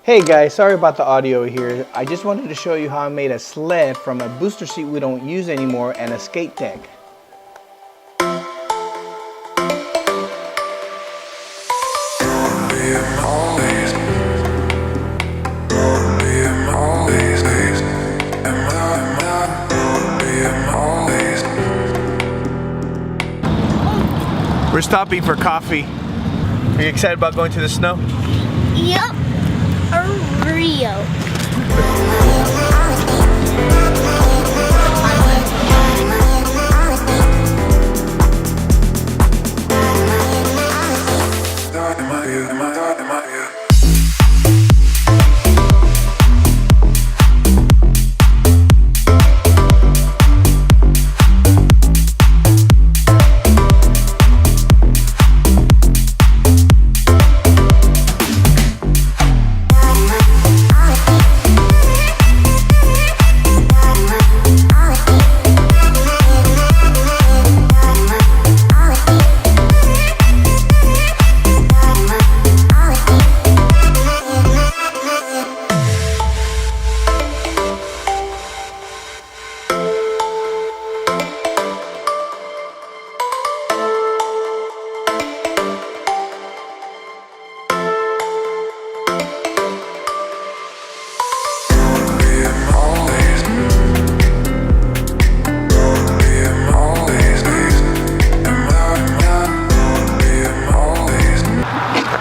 Hey guys, sorry about the audio here. I just wanted to show you how I made a sled from a booster seat we don't use anymore and a skate deck. We're stopping for coffee. Are you excited about going to the snow? Yep. Rio.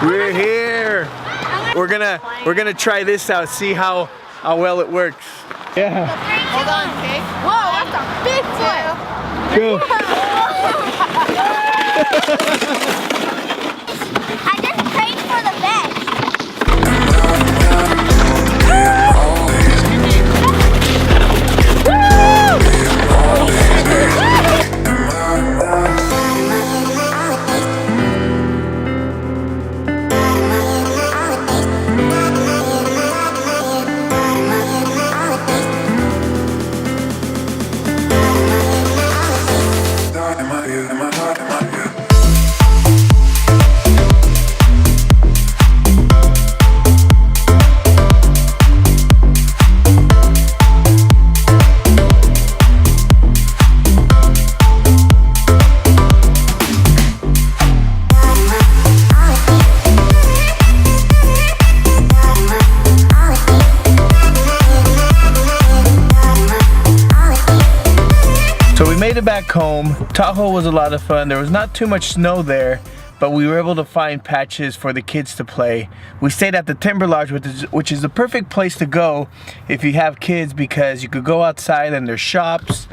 We're here. We're gonna try this out, see how well it works. Yeah. Hold on, okay? Whoa, that's a big foot. Go. I just prayed for the best. So we made it back home. Tahoe was a lot of fun. There was not too much snow there, but we were able to find patches for the kids to play. We stayed at the Timber Lodge, which is the perfect place to go if you have kids, because you could go outside and there's shops,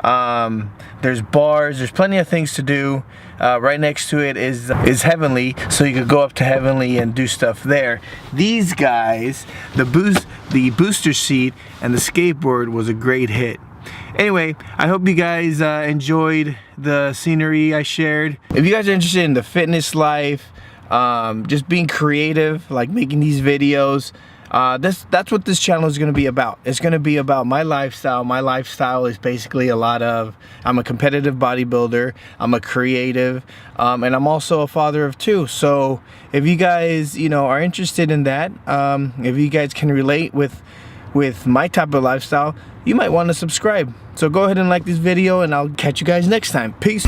there's bars, there's plenty of things to do. Right next to it is Heavenly, so you could go up to Heavenly and do stuff there. These guys, the booster seat and the skateboard was a great hit. Anyway, I hope you guys enjoyed the scenery I shared. If you guys are interested in the fitness life, just being creative, like making these videos, that's what this channel is going to be about. It's going to be about my lifestyle. My lifestyle is basically a lot of, I'm a competitive bodybuilder, I'm a creative, and I'm also a father of two. So if you guys, are interested in that, if you guys can relate with my type of lifestyle, you might want to subscribe. So go ahead and like this video, and I'll catch you guys next time. Peace.